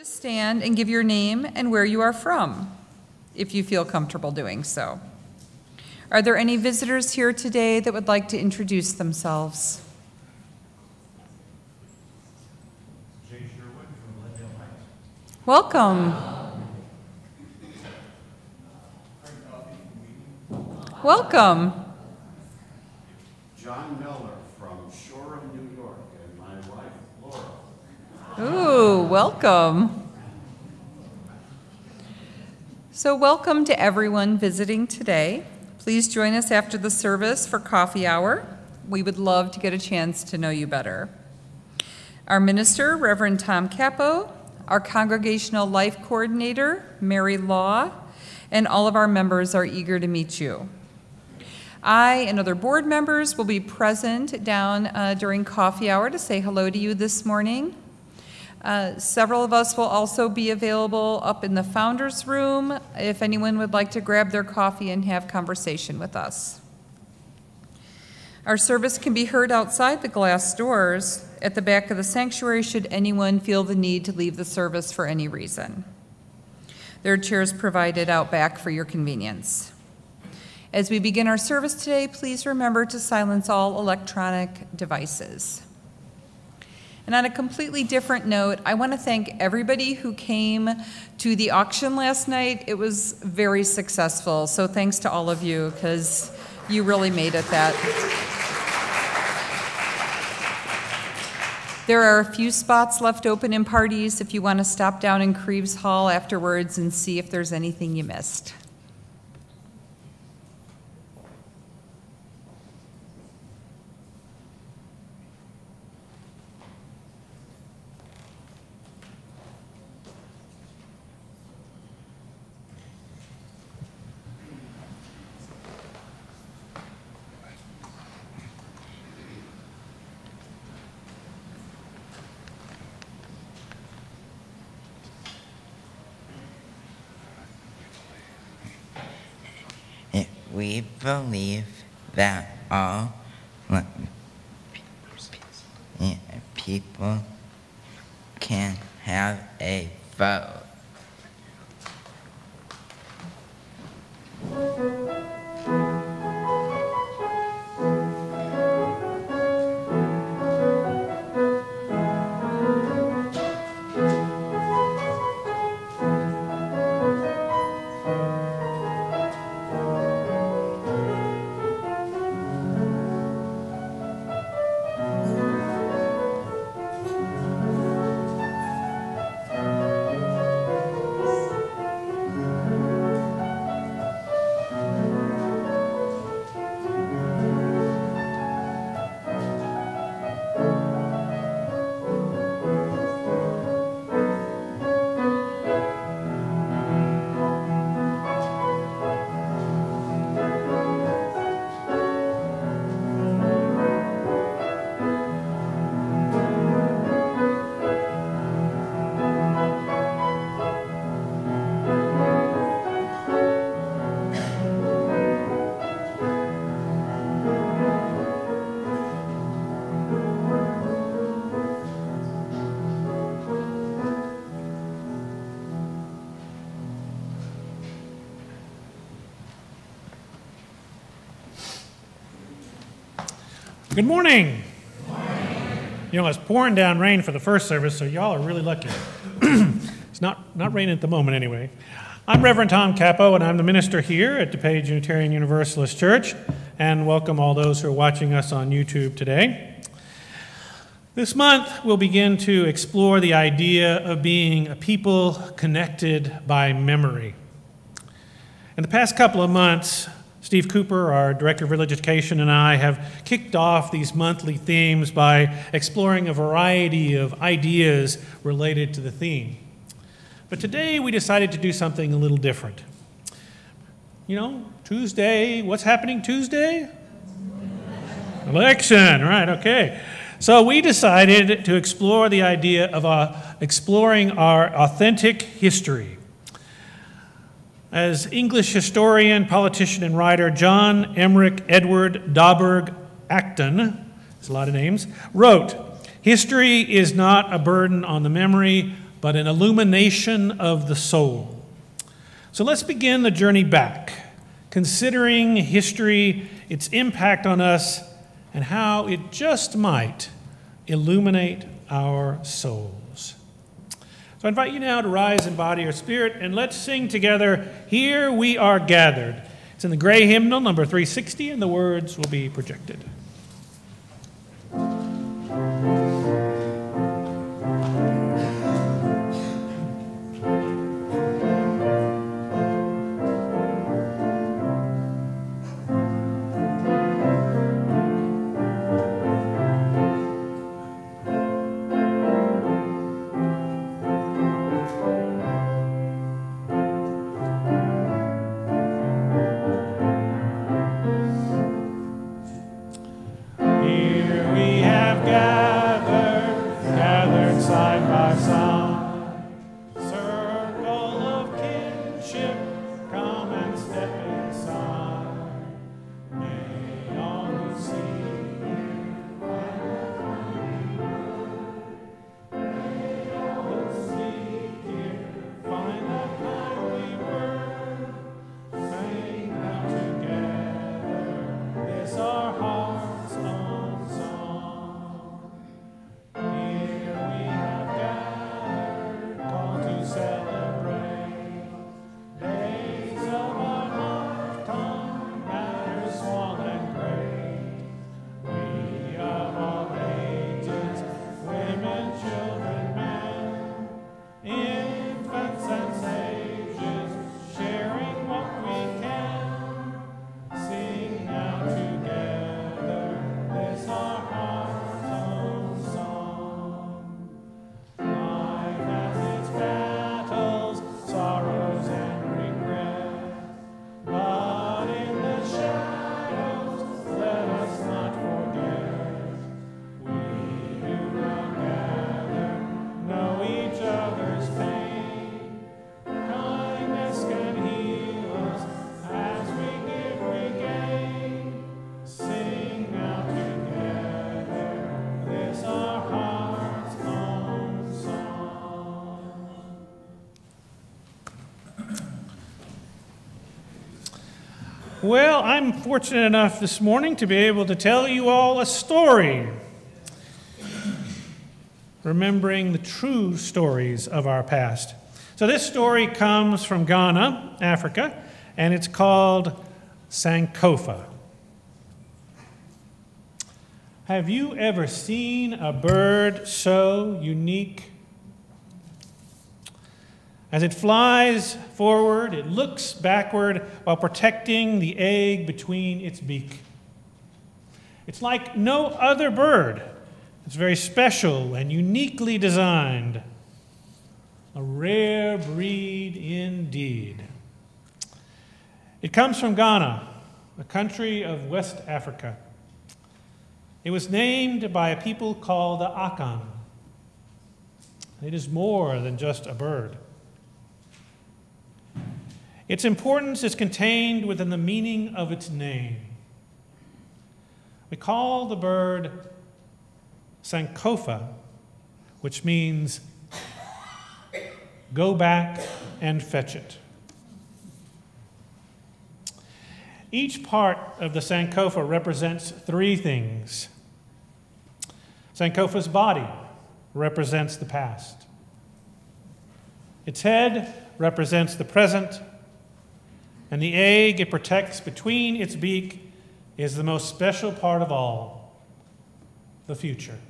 Just stand and give your name and where you are from, if you feel comfortable doing so. Are there any visitors here today that would like to introduce themselves? Welcome. Welcome. John Miller from Shoreham, New York, and my wife, Laura. Ooh, welcome. So welcome to everyone visiting today. Please join us after the service for coffee hour. We would love to get a chance to know you better. Our minister, Reverend Tom Capo, our Congregational Life Coordinator, Mary Law, and all of our members are eager to meet you. I and other board members will be present down during coffee hour to say hello to you this morning. Several of us will also be available up in the Founders Room if anyone would like to grab their coffee and have conversation with us. Our service can be heard outside the glass doors at the back of the sanctuary should anyone feel the need to leave the service for any reason. There are chairs provided out back for your convenience. As we begin our service today, please remember to silence all electronic devices. And on a completely different note, I want to thank everybody who came to the auction last night. It was very successful, so thanks to all of you, because you really made it that. There are a few spots left open in parties if you want to stop down in Creeves Hall afterwards and see if there's anything you missed. We believe that all people can have a vote. Good morning. Good morning. You know, it's pouring down rain for the first service, so y'all are really lucky. It's not raining at the moment anyway. I'm Reverend Tom Capo, and I'm the minister here at DuPage Unitarian Universalist Church, and welcome all those who are watching us on YouTube today. This month, we'll begin to explore the idea of being a people connected by memory. In the past couple of months, Steve Cooper, our Director of Religious Education, and I have kicked off these monthly themes by exploring a variety of ideas related to the theme. But today we decided to do something a little different. You know, Tuesday, what's happening Tuesday? Election, right, okay. So we decided to explore the idea of exploring our authentic history. As English historian, politician, and writer John Emmerich Edward Dauberg Acton, there's a lot of names, wrote, "History is not a burden on the memory but an illumination of the soul. So let's begin the journey back, considering history, its impact on us, and how it just might illuminate our souls. So I invite you now to rise in body or spirit, and let's sing together, "Here We Are Gathered." It's in the gray hymnal, number 360, and the words will be projected. Well, I'm fortunate enough this morning to be able to tell you all a story, remembering the true stories of our past. So this story comes from Ghana, Africa, and it's called Sankofa. Have you ever seen a bird so unique? As it flies forward, it looks backward while protecting the egg between its beak. It's like no other bird. It's very special and uniquely designed. A rare breed indeed. It comes from Ghana, a country of West Africa. It was named by a people called the Akan. It is more than just a bird. Its importance is contained within the meaning of its name. We call the bird Sankofa, which means go back and fetch it. Each part of the Sankofa represents three things. Sankofa's body represents the past. Its head represents the present. And the egg it protects between its beak is the most special part of all, the future.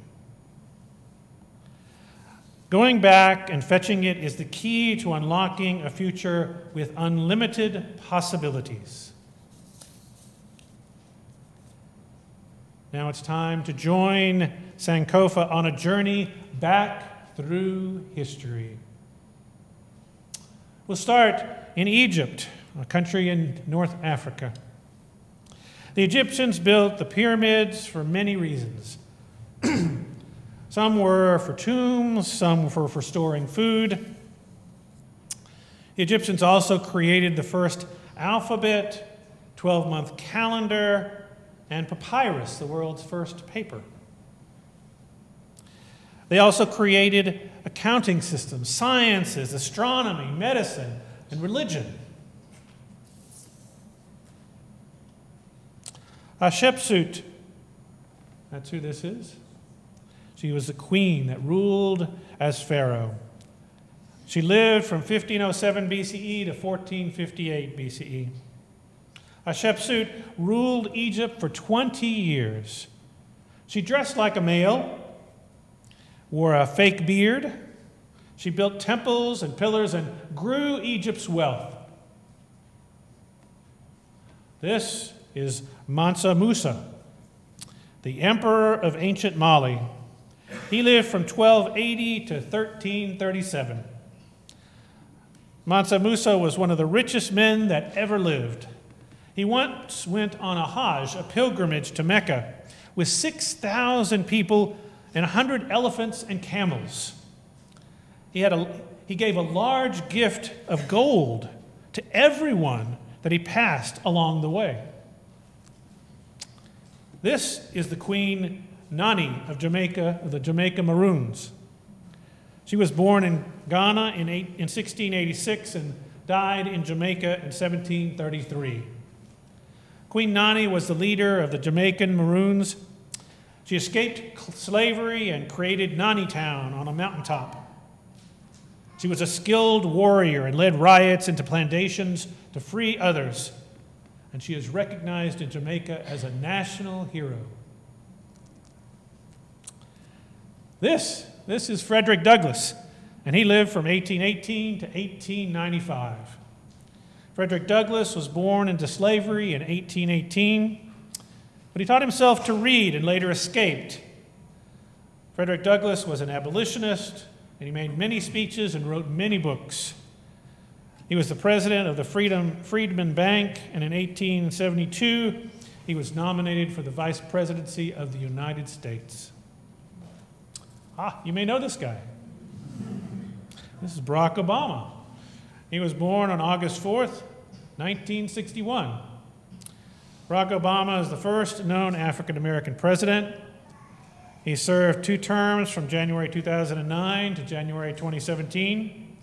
Going back and fetching it is the key to unlocking a future with unlimited possibilities. Now it's time to join Sankofa on a journey back through history. We'll start in Egypt, a country in North Africa. The Egyptians built the pyramids for many reasons. Some were for tombs, some were for storing food. The Egyptians also created the first alphabet, 12-month calendar, and papyrus, the world's first paper. They also created accounting systems, sciences, astronomy, medicine, and religion. Hatshepsut, that's who this is. She was the queen that ruled as pharaoh. She lived from 1507 BCE to 1458 BCE. Hatshepsut ruled Egypt for 20 years. She dressed like a male, wore a fake beard. She built temples and pillars and grew Egypt's wealth. This is Mansa Musa, the emperor of ancient Mali. He lived from 1280 to 1337. Mansa Musa was one of the richest men that ever lived. He once went on a Hajj, a pilgrimage to Mecca, with 6,000 people and 100 elephants and camels. He gave a large gift of gold to everyone that he passed along the way. This is the Queen Nani of Jamaica, of the Jamaica Maroons. She was born in Ghana in 1686 and died in Jamaica in 1733. Queen Nani was the leader of the Jamaican Maroons. She escaped slavery and created Nani Town on a mountaintop. She was a skilled warrior and led riots into plantations to free others. And she is recognized in Jamaica as a national hero. This is Frederick Douglass, and he lived from 1818 to 1895. Frederick Douglass was born into slavery in 1818, but he taught himself to read and later escaped. Frederick Douglass was an abolitionist, and he made many speeches and wrote many books. He was the president of the Freedmen Bank, and in 1872, he was nominated for the vice presidency of the United States. You may know this guy. This is Barack Obama. He was born on August 4th, 1961. Barack Obama is the first known African-American president. He served 2 terms from January 2009 to January 2017.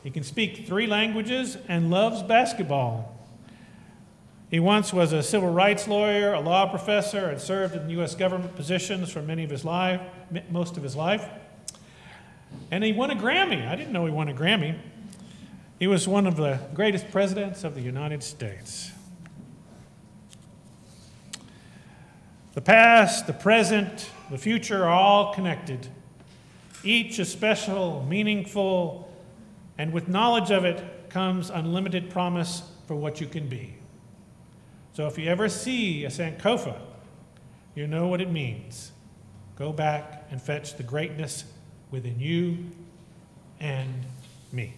He can speak 3 languages and loves basketball. He once was a civil rights lawyer, a law professor, and served in U.S. government positions for most of his life. And he won a Grammy. I didn't know he won a Grammy. He was one of the greatest presidents of the United States. The past, the present, the future are all connected. Each is special, meaningful, and with knowledge of it comes unlimited promise for what you can be. So if you ever see a Sankofa, you know what it means. Go back and fetch the greatness within you and me.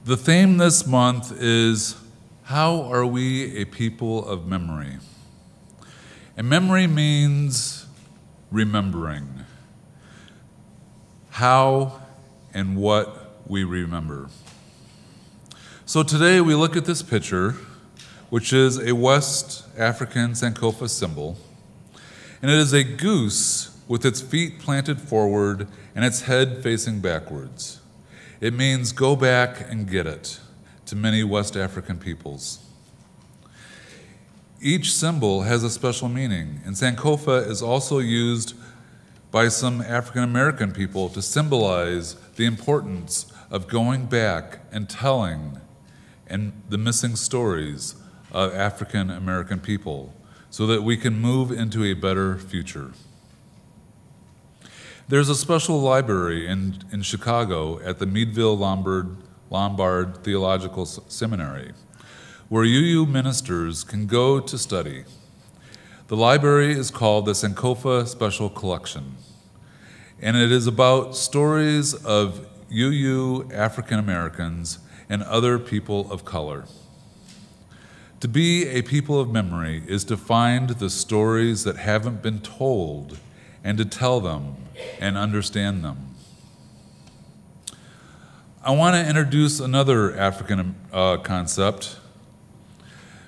The theme this month is, how are we a people of memory? And memory means remembering. How and what we remember. So today we look at this picture, which is a West African Sankofa symbol, and it is a goose with its feet planted forward and its head facing backwards. It means go back and get it to many West African peoples. Each symbol has a special meaning, and Sankofa is also used by some African American people to symbolize the importance of going back and telling and the missing stories of African American people so that we can move into a better future. There's a special library in Chicago at the Meadville Lombard Theological Seminary where UU ministers can go to study. The library is called the Sankofa Special Collection, and it is about stories of UU African Americans and other people of color. To be a people of memory is to find the stories that haven't been told and to tell them and understand them. I want to introduce another African concept.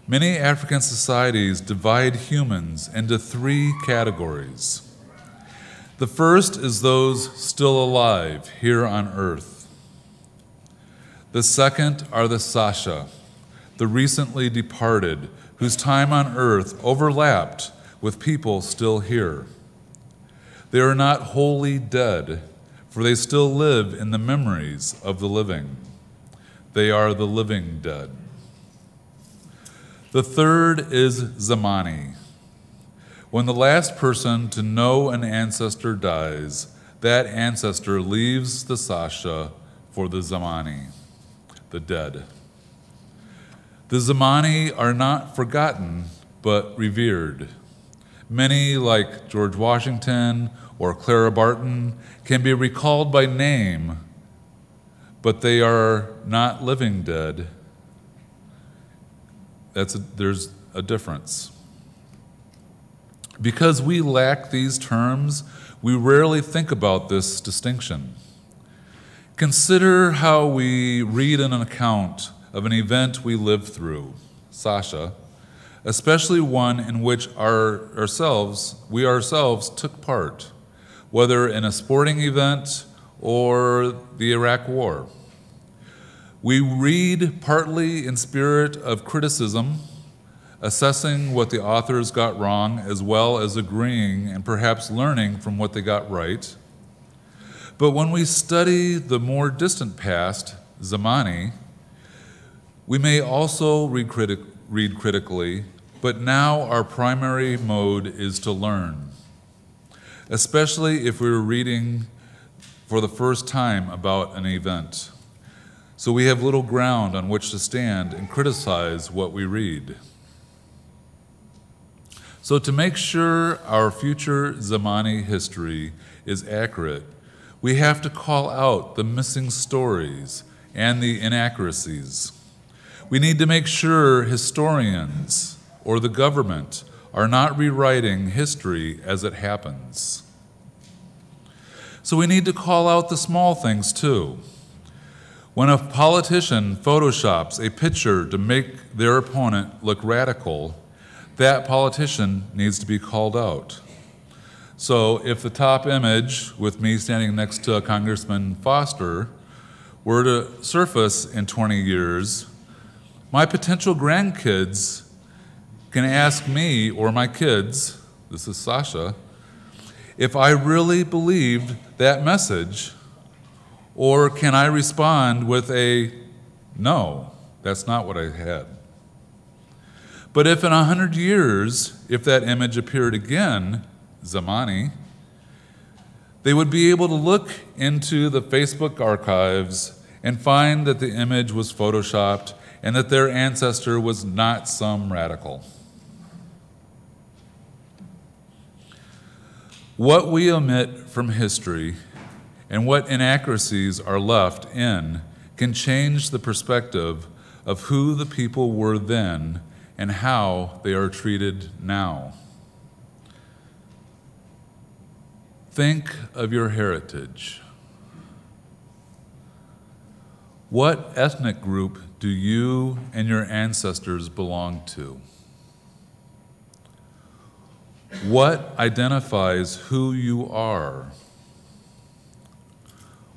Many African societies divide humans into three categories. The first is those still alive here on earth. The second are the Sasha, the recently departed, whose time on earth overlapped with people still here. They are not wholly dead, for they still live in the memories of the living. They are the living dead. The third is Zamani. When the last person to know an ancestor dies, that ancestor leaves the Sasha for the Zamani, the dead. The Zamani are not forgotten, but revered. Many, like George Washington or Clara Barton, can be recalled by name, but they are not living dead. There's a difference. Because we lack these terms, we rarely think about this distinction. Consider how we read an account of an event we lived through, Sasha, especially one in which we ourselves took part, whether in a sporting event or the Iraq War. We read partly in spirit of criticism, assessing what the authors got wrong, as well as agreeing and perhaps learning from what they got right. But when we study the more distant past, Zamani, we may also read critically, but now our primary mode is to learn, especially if we're reading for the first time about an event. So we have little ground on which to stand and criticize what we read. So to make sure our future Zamani history is accurate, we have to call out the missing stories and the inaccuracies. We need to make sure historians or the government are not rewriting history as it happens. So we need to call out the small things too. When a politician photoshops a picture to make their opponent look radical, that politician needs to be called out. So if the top image, with me standing next to Congressman Foster, were to surface in 20 years, my potential grandkids can ask me or my kids, this is Sasha, if I really believed that message, or can I respond with a, no, that's not what I had. But if in 100 years, if that image appeared again, Zamani, they would be able to look into the Facebook archives and find that the image was photoshopped and that their ancestor was not some radical. What we omit from history and what inaccuracies are left in can change the perspective of who the people were then and how they are treated now. Think of your heritage. What ethnic group do you and your ancestors belong to? What identifies who you are?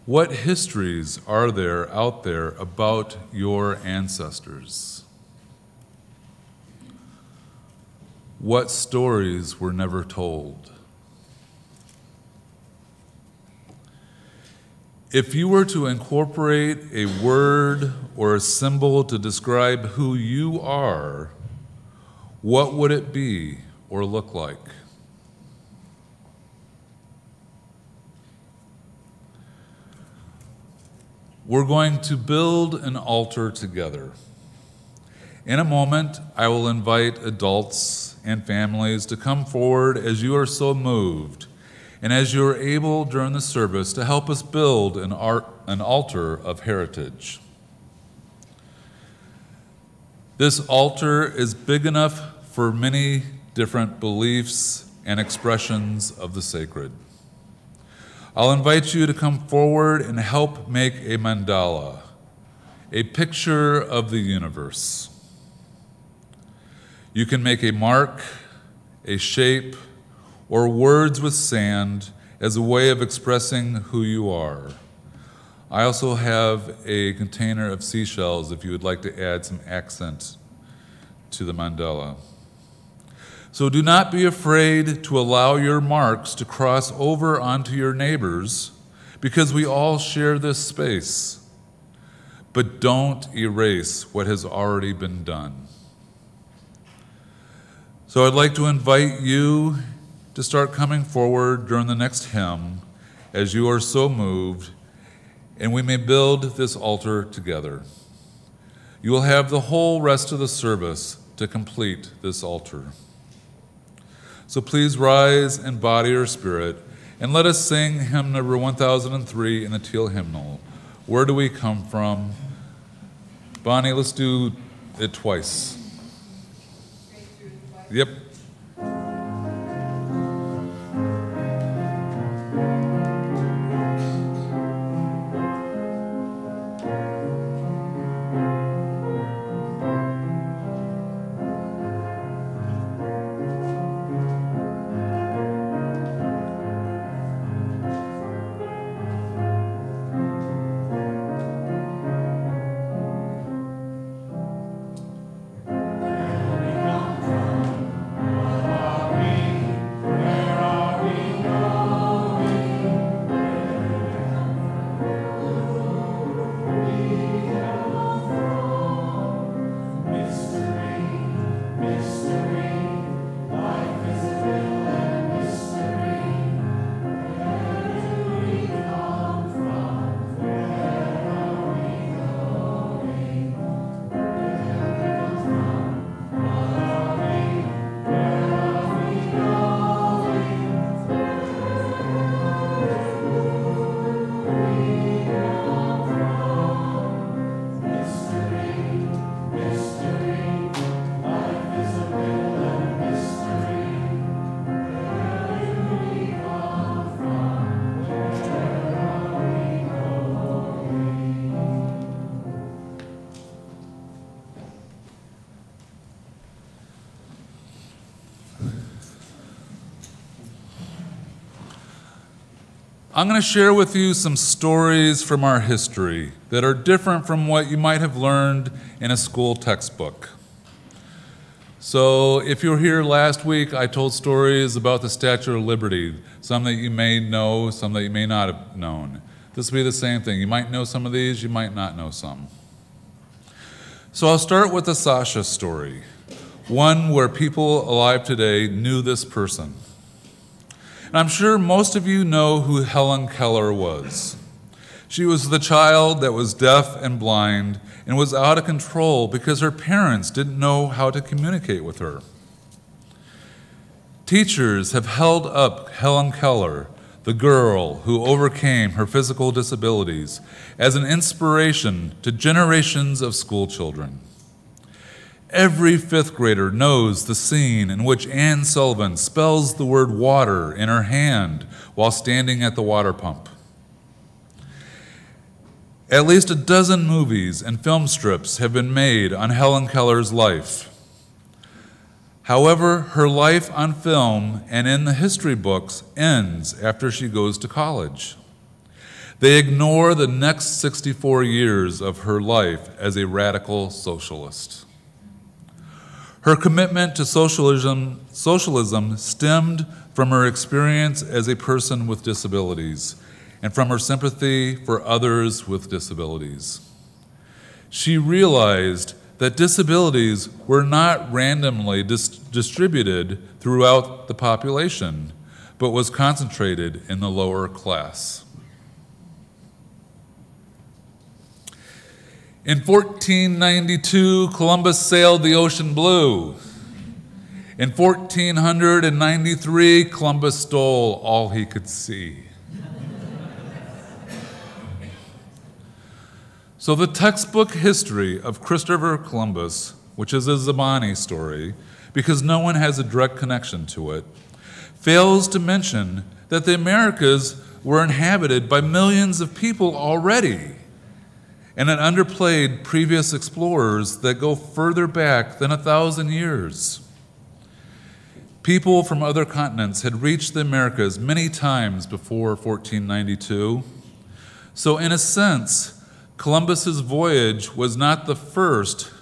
What histories are there out there about your ancestors? What stories were never told? If you were to incorporate a word or a symbol to describe who you are, what would it be or look like? We're going to build an altar together. In a moment, I will invite adults and families to come forward as you are so moved and as you are able during the service to help us build an altar of heritage. This altar is big enough for many different beliefs and expressions of the sacred. I'll invite you to come forward and help make a mandala, a picture of the universe. You can make a mark, a shape, or words with sand as a way of expressing who you are. I also have a container of seashells if you would like to add some accent to the mandala. So do not be afraid to allow your marks to cross over onto your neighbors, because we all share this space. But don't erase what has already been done. So I'd like to invite you to start coming forward during the next hymn as you are so moved, and we may build this altar together. You will have the whole rest of the service to complete this altar. So please rise in body or spirit, and let us sing hymn number 1003 in the Teal Hymnal. Where do we come from? Bonnie, let's do it twice. Yep. I'm going to share with you some stories from our history that are different from what you might have learned in a school textbook. So if you were here last week, I told stories about the Statue of Liberty, some that you may know, some that you may not have known. This will be the same thing. You might know some of these, you might not know some. So I'll start with the Sasha story, one where people alive today knew this person. And I'm sure most of you know who Helen Keller was. She was the child that was deaf and blind and was out of control because her parents didn't know how to communicate with her. Teachers have held up Helen Keller the girl who overcame her physical disabilities, as an inspiration to generations of school children. Every fifth grader knows the scene in which Anne Sullivan spells the word water in her hand while standing at the water pump. At least a dozen movies and film strips have been made on Helen Keller's life. However, her life on film and in the history books ends after she goes to college. They ignore the next 64 years of her life as a radical socialist. Her commitment to socialism stemmed from her experience as a person with disabilities and from her sympathy for others with disabilities. She realized that disabilities were not randomly distributed throughout the population, but was concentrated in the lower class. In 1492, Columbus sailed the ocean blue. In 1493, Columbus stole all he could see. So the textbook history of Christopher Columbus, which is a Zamani story, because no one has a direct connection to it, fails to mention that the Americas were inhabited by millions of people already, and it underplayed previous explorers that go further back than 1,000 years. People from other continents had reached the Americas many times before 1492. So in a sense, Columbus's voyage was not the first,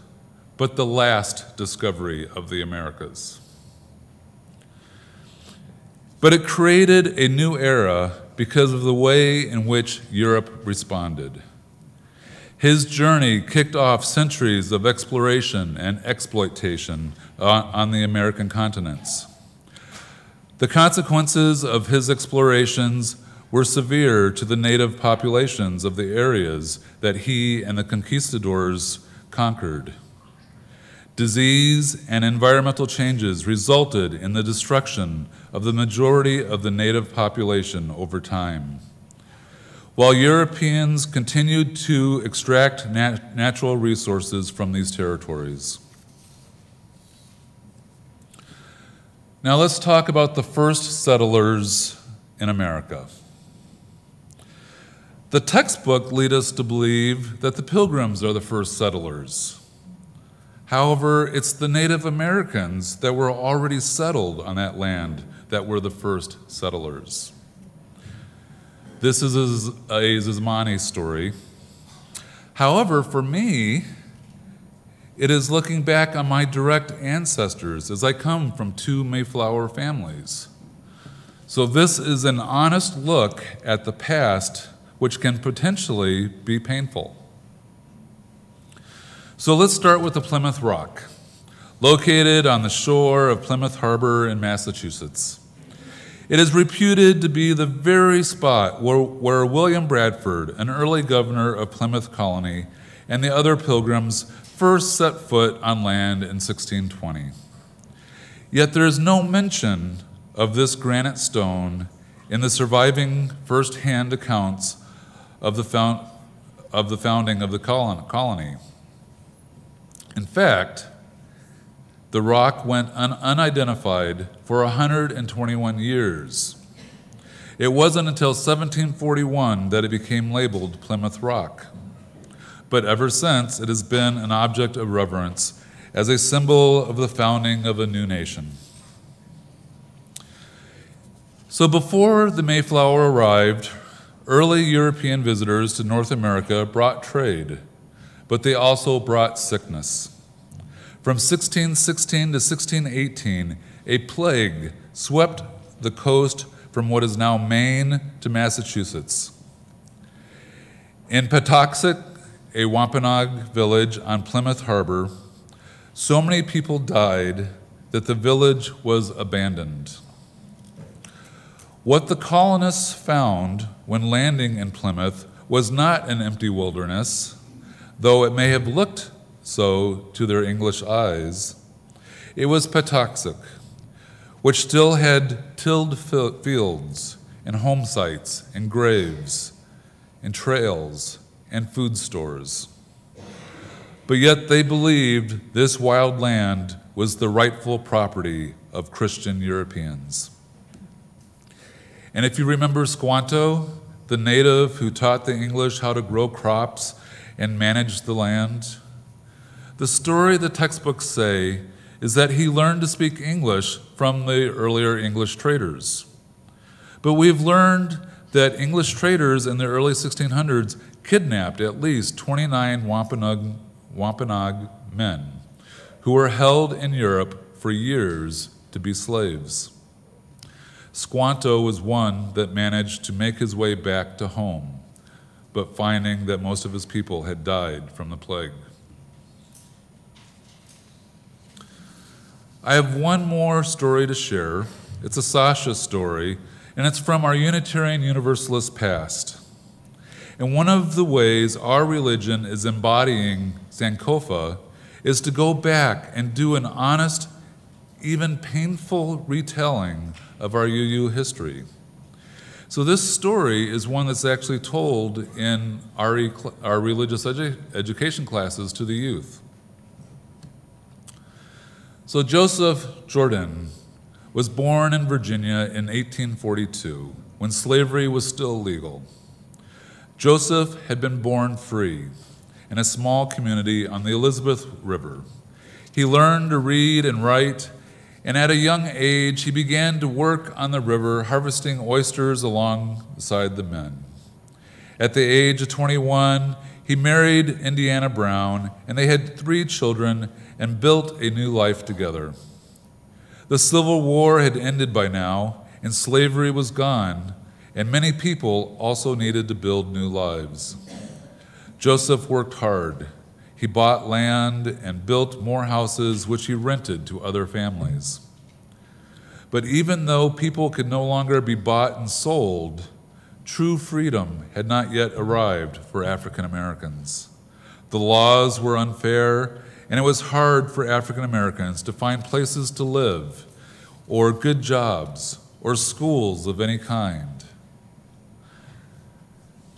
but the last discovery of the Americas. But it created a new era because of the way in which Europe responded. His journey kicked off centuries of exploration and exploitation on the American continents. The consequences of his explorations were severe to the native populations of the areas that he and the conquistadors conquered. Disease and environmental changes resulted in the destruction of the majority of the native population over time. While Europeans continued to extract natural resources from these territories. Now let's talk about the first settlers in America. The textbook lead us to believe that the Pilgrims are the first settlers. However, it's the Native Americans that were already settled on that land that were the first settlers. This is a Zamani story. However, for me, it is looking back on my direct ancestors as I come from two Mayflower families. So this is an honest look at the past, which can potentially be painful. So let's start with the Plymouth Rock, located on the shore of Plymouth Harbor in Massachusetts. It is reputed to be the very spot where William Bradford, an early governor of Plymouth Colony, and the other Pilgrims first set foot on land in 1620. Yet there is no mention of this granite stone in the surviving first-hand accounts of the founding of the colony. In fact, the rock went unidentified for 121 years. It wasn't until 1741 that it became labeled Plymouth Rock. But ever since, it has been an object of reverence as a symbol of the founding of a new nation. So before the Mayflower arrived, early European visitors to North America brought trade, but they also brought sickness. From 1616 to 1618, a plague swept the coast from what is now Maine to Massachusetts. In Patuxent, a Wampanoag village on Plymouth Harbor, so many people died that the village was abandoned. What the colonists found when landing in Plymouth was not an empty wilderness, though it may have looked so to their English eyes. It was Patuxent, which still had tilled fields and home sites and graves and trails and food stores. But yet they believed this wild land was the rightful property of Christian Europeans. And if you remember Squanto, the native who taught the English how to grow crops and manage the land, the story the textbooks say is that he learned to speak English from the earlier English traders. But we've learned that English traders in the early 1600s kidnapped at least 29 Wampanoag men who were held in Europe for years to be slaves. Squanto was one that managed to make his way back to home, but finding that most of his people had died from the plague. I have one more story to share. It's a Sasha story, and it's from our Unitarian Universalist past. And one of the ways our religion is embodying Sankofa is to go back and do an honest, even painful retelling of our UU history. So this story is one that's actually told in our religious education classes to the youth. So Joseph Jourdan was born in Virginia in 1842, when slavery was still legal. Joseph had been born free in a small community on the Elizabeth River. He learned to read and write, and at a young age, he began to work on the river, harvesting oysters alongside the men. At the age of 21, he married Indiana Brown, and they had 3 children and built a new life together. The Civil War had ended by now, and slavery was gone, and many people also needed to build new lives. Joseph worked hard. He bought land and built more houses, which he rented to other families. But even though people could no longer be bought and sold, true freedom had not yet arrived for African Americans. The laws were unfair, and it was hard for African Americans to find places to live, or good jobs, or schools of any kind.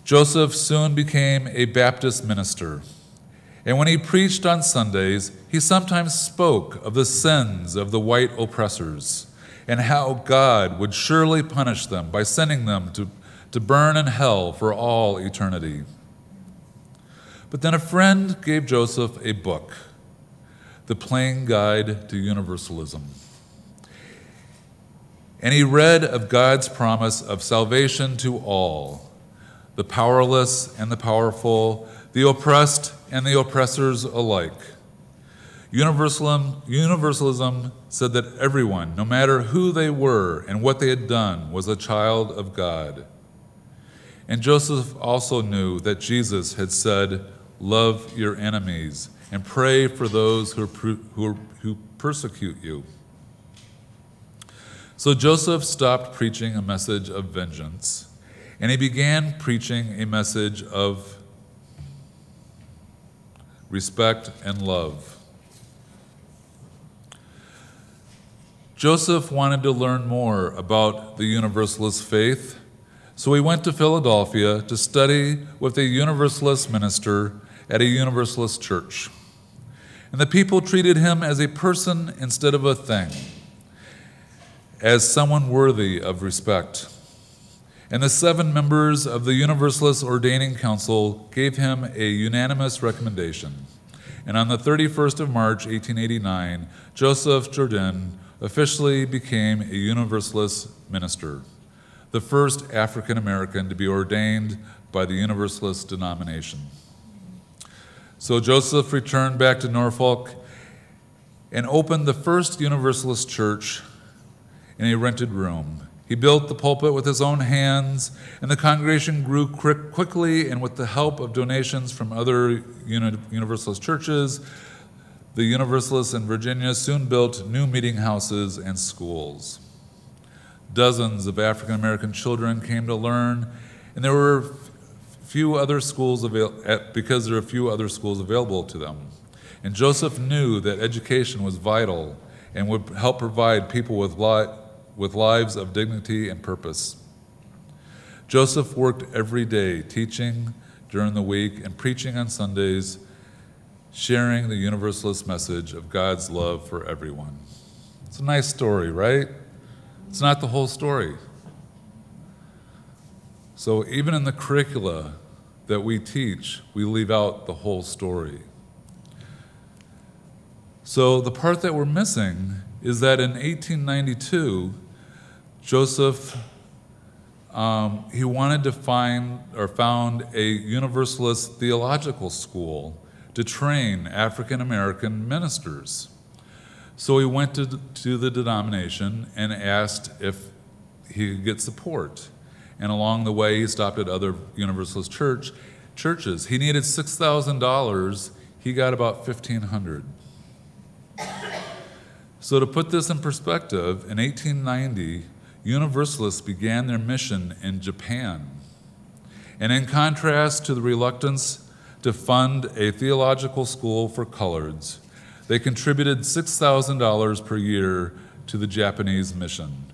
Joseph soon became a Baptist minister. And when he preached on Sundays, he sometimes spoke of the sins of the white oppressors and how God would surely punish them by sending them to burn in hell for all eternity. But then a friend gave Joseph a book, The Plain Guide to Universalism. And he read of God's promise of salvation to all, the powerless and the powerful, the oppressed and the oppressors alike. Universalism said that everyone, no matter who they were and what they had done, was a child of God. And Joseph also knew that Jesus had said, "Love your enemies and pray for those who persecute you." So Joseph stopped preaching a message of vengeance, and he began preaching a message of respect and love. Joseph wanted to learn more about the Universalist faith, so he went to Philadelphia to study with a Universalist minister at a Universalist church. And the people treated him as a person instead of a thing, as someone worthy of respect. And the 7 members of the Universalist Ordaining Council gave him a unanimous recommendation. And on the 31st of March, 1889, Joseph Jourdan officially became a Universalist minister, the first African American to be ordained by the Universalist denomination. So Joseph returned back to Norfolk and opened the first Universalist church in a rented room. He built the pulpit with his own hands, and the congregation grew quickly, and with the help of donations from other Universalist churches, the Universalists in Virginia soon built new meeting houses and schools. Dozens of African American children came to learn, and there were few other schools because there are few other schools available to them. And Joseph knew that education was vital and would help provide people with lives of dignity and purpose. Joseph worked every day, teaching during the week and preaching on Sundays, sharing the universalist message of God's love for everyone. It's a nice story, right? It's not the whole story. So even in the curricula that we teach, we leave out the whole story. So the part that we're missing is that in 1892, Joseph, he wanted to found a Universalist theological school to train African American ministers. So he went to the denomination and asked if he could get support. And along the way, he stopped at other Universalist churches. He needed $6,000. He got about $1,500. So to put this in perspective, in 1890, Universalists began their mission in Japan. And in contrast to the reluctance to fund a theological school for coloreds, they contributed $6,000 per year to the Japanese mission,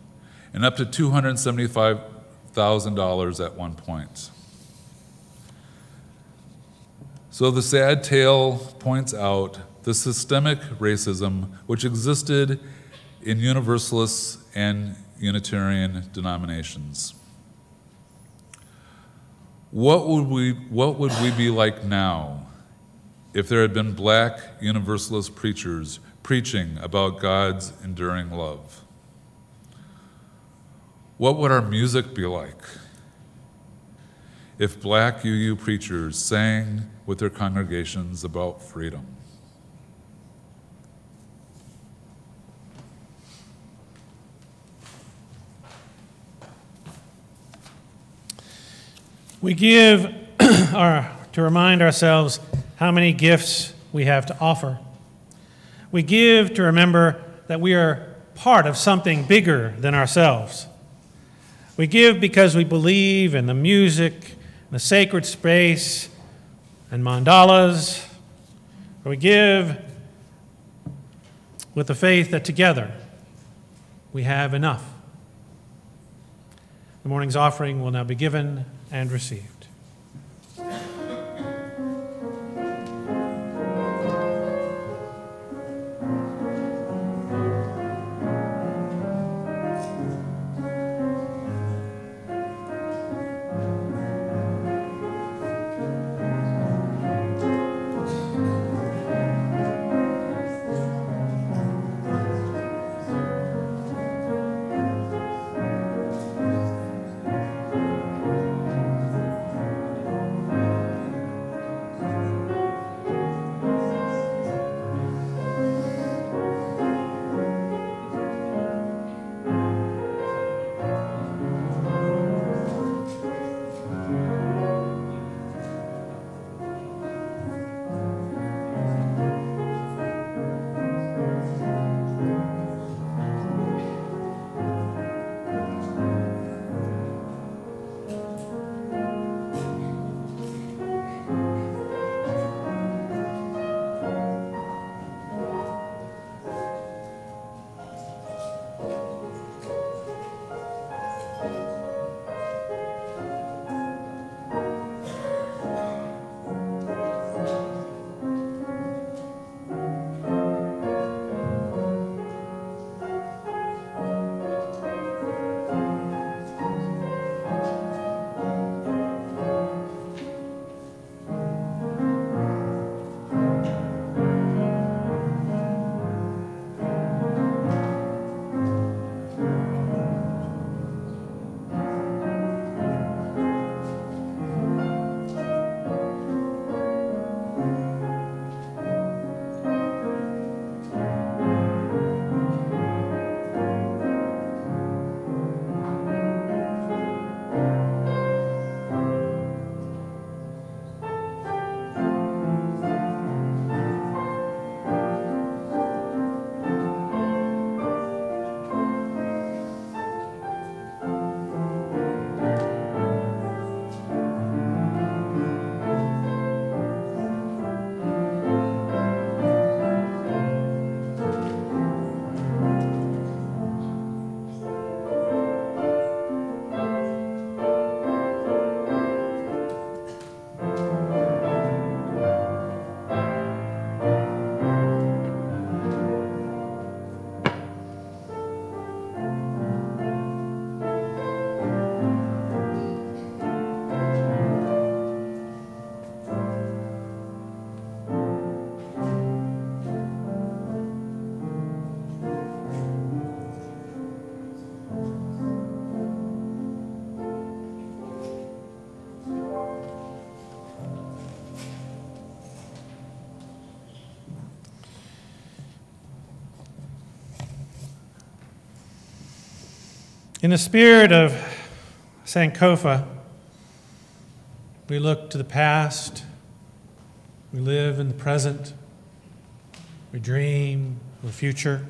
and up to $275,000 at one point. So the sad tale points out the systemic racism which existed in Universalists and Unitarian denominations. What would we be like now if there had been black Universalist preachers preaching about God's enduring love? What would our music be like if black UU preachers sang with their congregations about freedom? We give to remind ourselves how many gifts we have to offer. We give to remember that we are part of something bigger than ourselves. We give because we believe in the music, the sacred space, and mandalas. We give with the faith that together we have enough. The morning's offering will now be given and received. In the spirit of Sankofa, we look to the past, we live in the present, we dream of the future.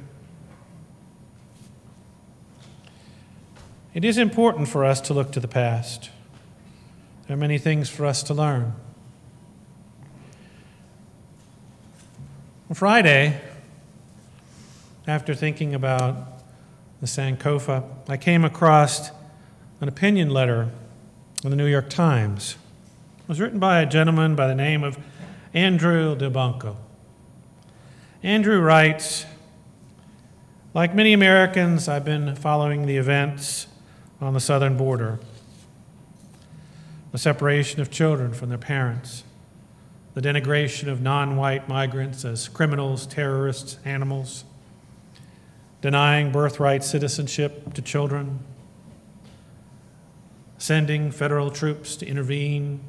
It is important for us to look to the past. There are many things for us to learn. On Friday, after thinking about the Sankofa, I came across an opinion letter in the New York Times. It was written by a gentleman by the name of Andrew DeBanco. Andrew writes, "Like many Americans, I've been following the events on the southern border. The separation of children from their parents, the denigration of non-white migrants as criminals, terrorists, animals, denying birthright citizenship to children, sending federal troops to intervene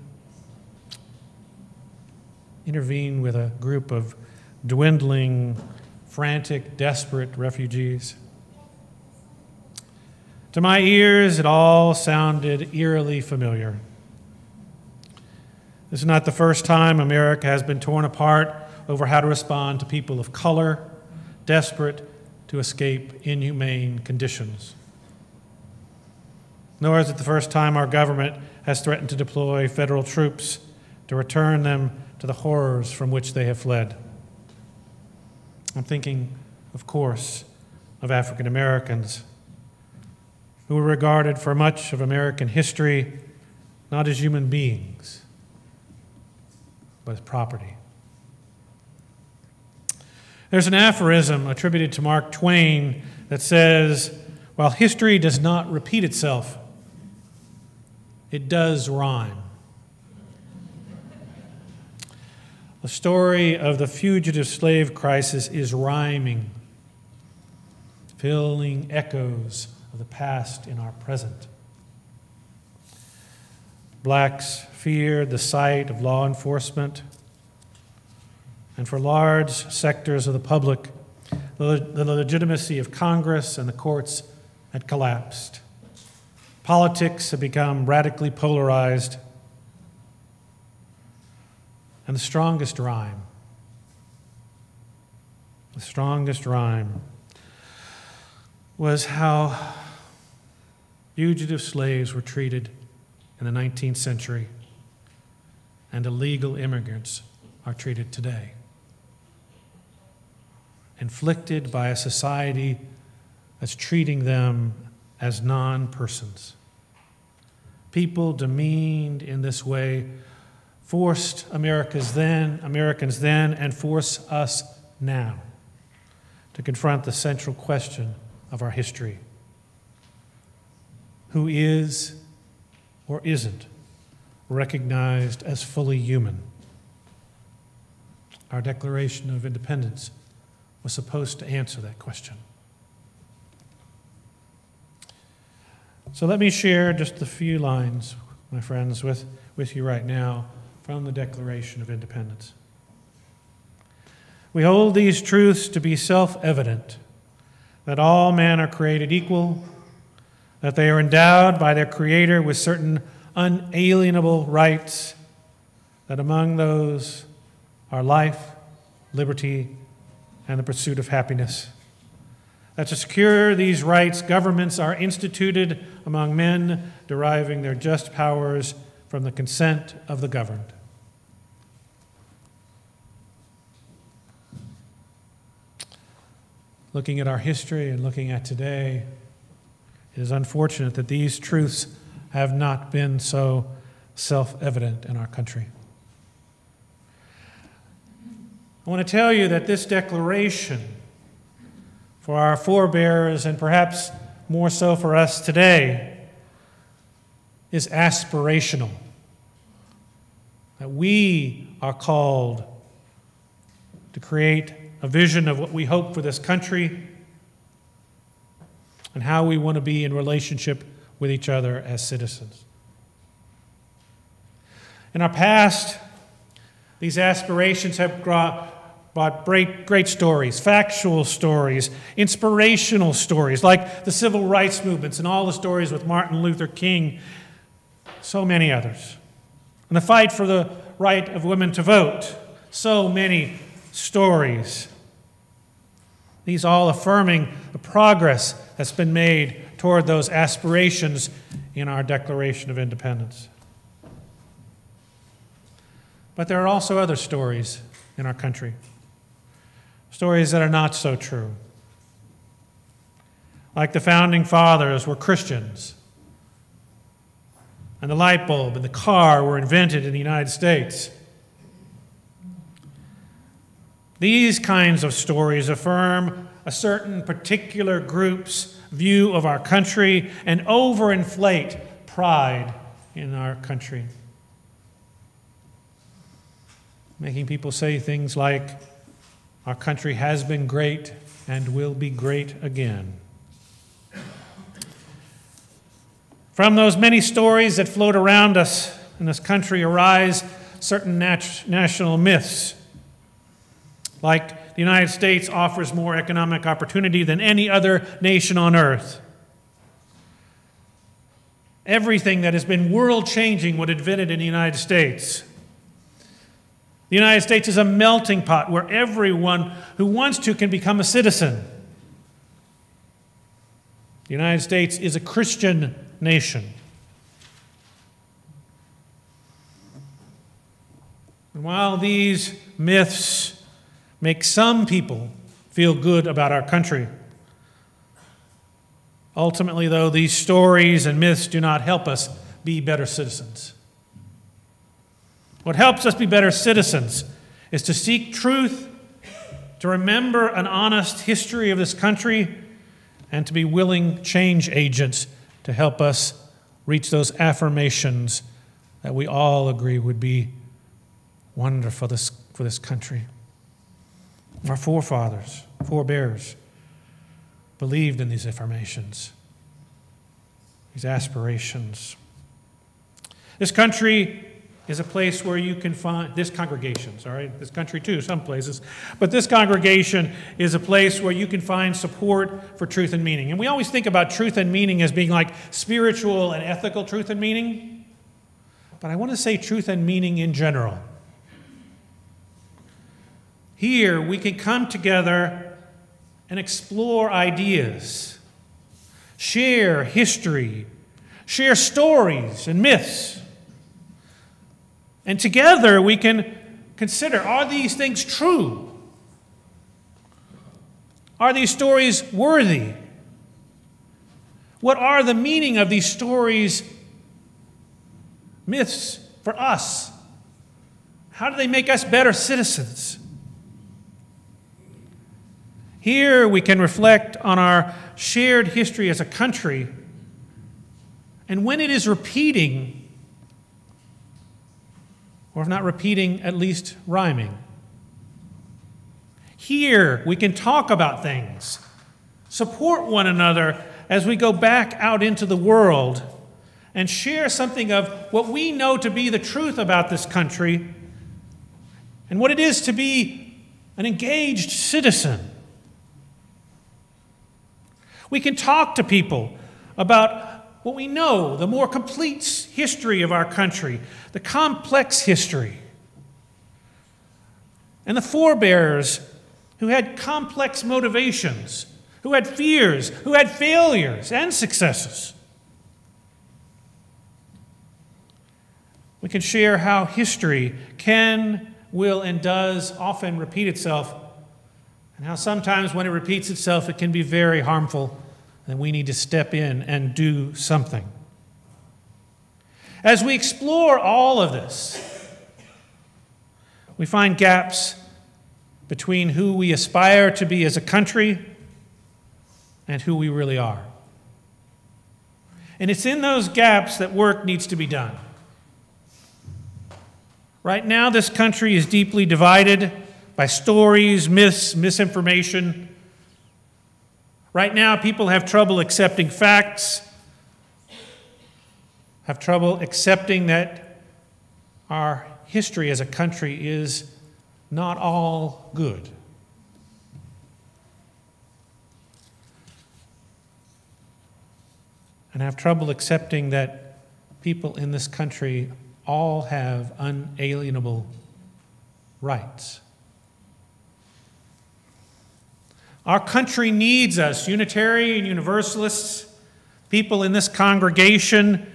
with a group of dwindling, frantic, desperate refugees. To my ears, it all sounded eerily familiar. This is not the first time America has been torn apart over how to respond to people of color, desperate to escape inhumane conditions. Nor is it the first time our government has threatened to deploy federal troops to return them to the horrors from which they have fled. I'm thinking, of course, of African Americans, who were regarded for much of American history not as human beings, but as property. There's an aphorism attributed to Mark Twain that says, while history does not repeat itself, it does rhyme. The story of the fugitive slave crisis is rhyming, filling echoes of the past in our present. Blacks feared the sight of law enforcement, and for large sectors of the public, the legitimacy of Congress and the courts had collapsed. Politics had become radically polarized, and the strongest rhyme was how fugitive slaves were treated in the 19th century and illegal immigrants are treated today. Inflicted by a society that's treating them as non-persons. People demeaned in this way forced Americans then, and force us now to confront the central question of our history. Who is or isn't recognized as fully human? Our Declaration of Independence was supposed to answer that question. So let me share just a few lines, my friends, with you right now from the Declaration of Independence. We hold these truths to be self-evident, that all men are created equal, that they are endowed by their Creator with certain unalienable rights, that among those are life, liberty, and the pursuit of happiness. That to secure these rights, governments are instituted among men, deriving their just powers from the consent of the governed. Looking at our history and looking at today, it is unfortunate that these truths have not been so self-evident in our country. I want to tell you that this declaration for our forebears, and perhaps more so for us today, is aspirational. That we are called to create a vision of what we hope for this country and how we want to be in relationship with each other as citizens. In our past, these aspirations have about great stories, factual stories, inspirational stories, like the civil rights movements and all the stories with Martin Luther King, so many others. And the fight for the right of women to vote, so many stories. These all affirming the progress that's been made toward those aspirations in our Declaration of Independence. But there are also other stories in our country, stories that are not so true. Like the founding fathers were Christians, and the light bulb and the car were invented in the United States. These kinds of stories affirm a certain particular group's view of our country and overinflate pride in our country, making people say things like, our country has been great and will be great again. From those many stories that float around us in this country arise certain national myths, like the United States offers more economic opportunity than any other nation on earth. Everything that has been world-changing was invented in the United States. The United States is a melting pot where everyone who wants to can become a citizen. The United States is a Christian nation. And while these myths make some people feel good about our country, ultimately, though, these stories and myths do not help us be better citizens. What helps us be better citizens is to seek truth, to remember an honest history of this country, and to be willing change agents to help us reach those affirmations that we all agree would be wonderful for this country. Our forefathers, forebears, believed in these affirmations, these aspirations. This country is a place where you can find, this congregation, this country too, some places, but this congregation is a place where you can find support for truth and meaning. And we always think about truth and meaning as being like spiritual and ethical truth and meaning, but I want to say truth and meaning in general. Here we can come together and explore ideas, share history, share stories and myths. And together we can consider, are these things true? Are these stories worthy? What are the meaning of these stories, myths for us? How do they make us better citizens? Here we can reflect on our shared history as a country, and when it is repeating, or if not repeating, at least rhyming. Here we can talk about things, support one another as we go back out into the world and share something of what we know to be the truth about this country and what it is to be an engaged citizen. We can talk to people about what we know, the more complete history of our country, the complex history, and the forebears who had complex motivations, who had fears, who had failures and successes. We can share how history can, will, and does often repeat itself, and how sometimes when it repeats itself, it can be very harmful, and we need to step in and do something. As we explore all of this, we find gaps between who we aspire to be as a country and who we really are. And it's in those gaps that work needs to be done. Right now, this country is deeply divided by stories, myths, misinformation. Right now, people have trouble accepting facts, have trouble accepting that our history as a country is not all good. And have trouble accepting that people in this country all have unalienable rights. Our country needs us, Unitarian Universalists, people in this congregation,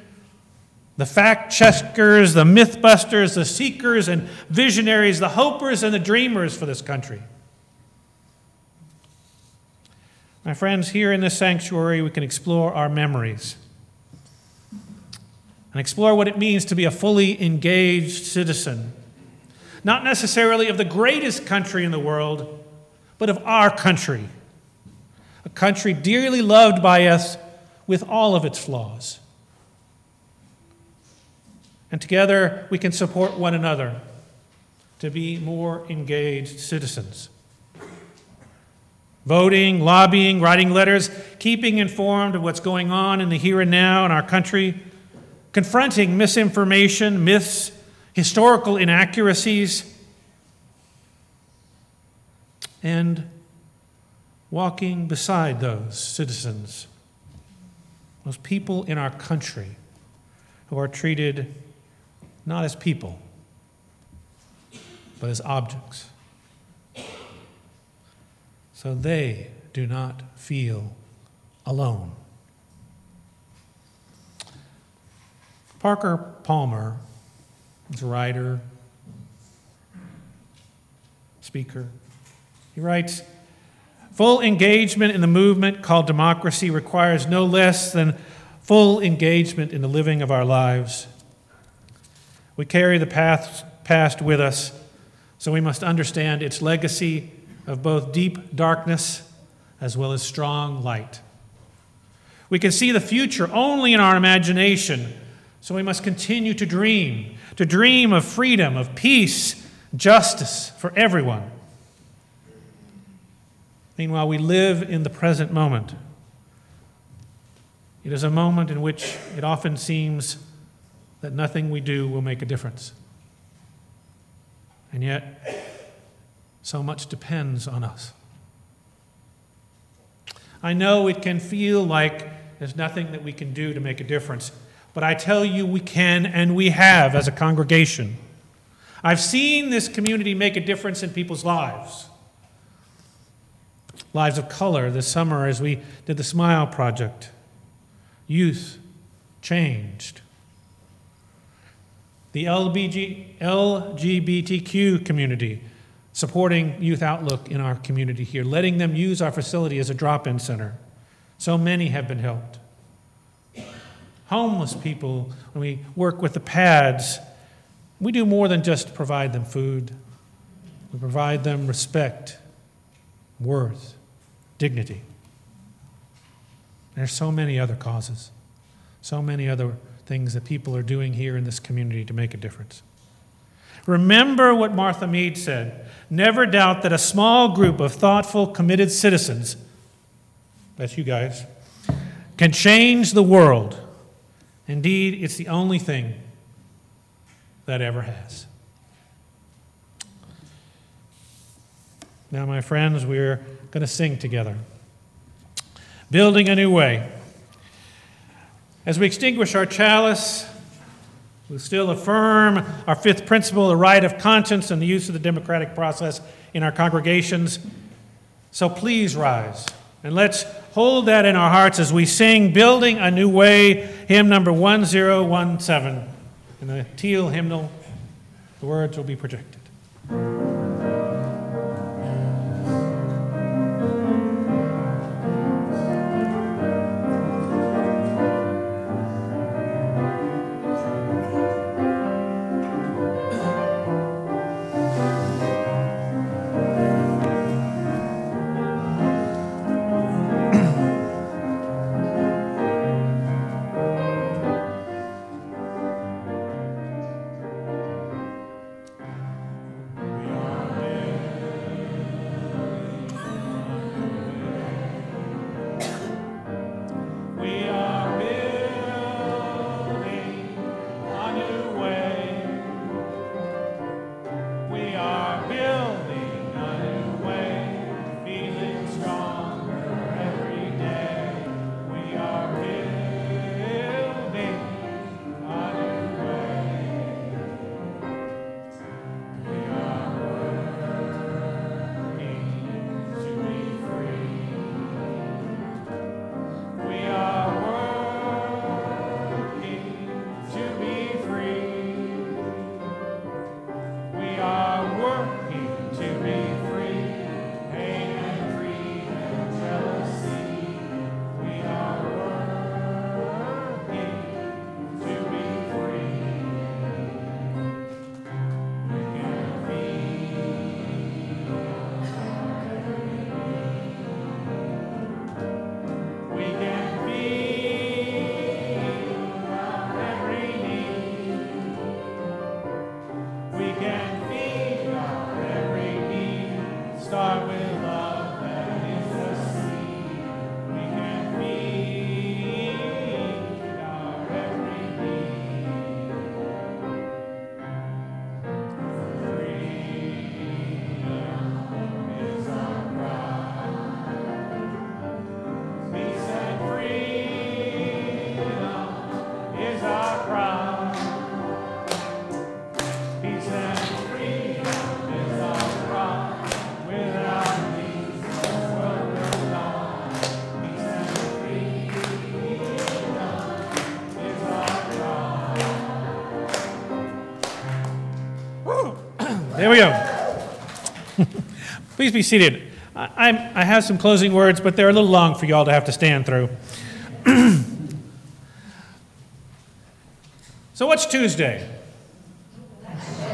the fact-checkers, the myth-busters, the seekers and visionaries, the hopers and the dreamers for this country. My friends, here in this sanctuary, we can explore our memories and explore what it means to be a fully engaged citizen, not necessarily of the greatest country in the world, but of our country, a country dearly loved by us with all of its flaws. And together we can support one another to be more engaged citizens. Voting, lobbying, writing letters, keeping informed of what's going on in the here and now in our country, confronting misinformation, myths, historical inaccuracies, and walking beside those citizens, those people in our country who are treated not as people, but as objects, so they do not feel alone. Parker Palmer is a writer, speaker. He writes, "Full engagement in the movement called democracy requires no less than full engagement in the living of our lives. We carry the past with us, so we must understand its legacy of both deep darkness as well as strong light. We can see the future only in our imagination, so we must continue to dream of freedom, of peace, justice for everyone. Meanwhile, we live in the present moment. It is a moment in which it often seems that nothing we do will make a difference. And yet, so much depends on us. I know it can feel like there's nothing that we can do to make a difference, but I tell you we can and we have as a congregation. I've seen this community make a difference in people's lives. Lives of color this summer as we did the Smile Project. Youth changed. The LGBTQ community, supporting Youth Outlook in our community here, letting them use our facility as a drop-in center. So many have been helped. Homeless people, when we work with the PADS, we do more than just provide them food. We provide them respect, worth, dignity. There's so many other causes, so many other things that people are doing here in this community to make a difference. Remember what Martha Mead said, never doubt that a small group of thoughtful, committed citizens, that's you guys, can change the world. Indeed, it's the only thing that ever has. Now, my friends, we're going to sing together. Building a New Way. As we extinguish our chalice, we still affirm our fifth principle, the right of conscience and the use of the democratic process in our congregations. So please rise, and let's hold that in our hearts as we sing Building a New Way, hymn number 1017. In the teal hymnal, the words will be projected. We There we go. Please be seated. I have some closing words, but they're a little long for you all to have to stand through. So what's Tuesday?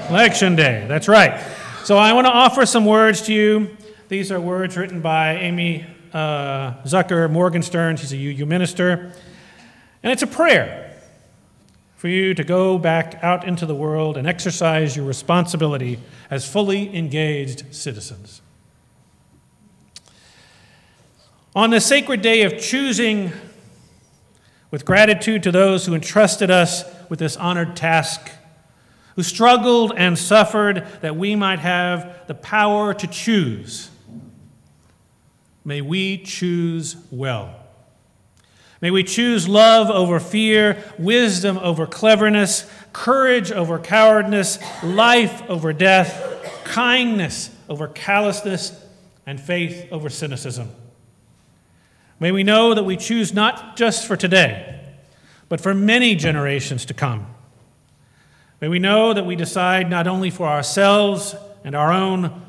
Election Day, that's right. So I want to offer some words to you. These are words written by Amy Zucker Morgenstern. She's a UU minister. And it's a prayer for you to go back out into the world and exercise your responsibility as fully engaged citizens. On the sacred day of choosing, with gratitude to those who entrusted us with this honored task, who struggled and suffered that we might have the power to choose, may we choose well. May we choose love over fear, wisdom over cleverness, courage over cowardice, life over death, kindness over callousness, and faith over cynicism. May we know that we choose not just for today, but for many generations to come. May we know that we decide not only for ourselves and our own,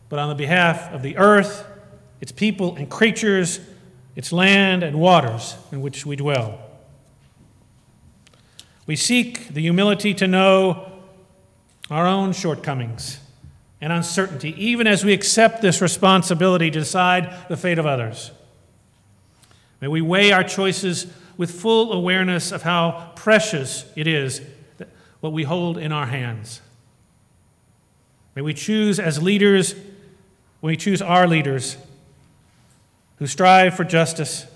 but on the behalf of the earth, its people and creatures, its land and waters in which we dwell. We seek the humility to know our own shortcomings and uncertainty, even as we accept this responsibility to decide the fate of others. May we weigh our choices with full awareness of how precious it is what we hold in our hands. May we choose as leaders, when we choose our leaders, who strive for justice,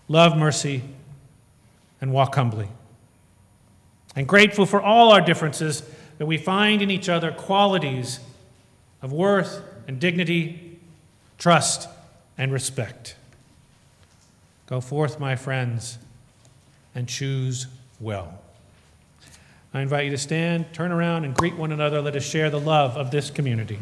love mercy, and walk humbly. And grateful for all our differences, that we find in each other qualities of worth and dignity, trust and respect. Go forth, my friends, and choose well. I invite you to stand, turn around, and greet one another. Let us share the love of this community.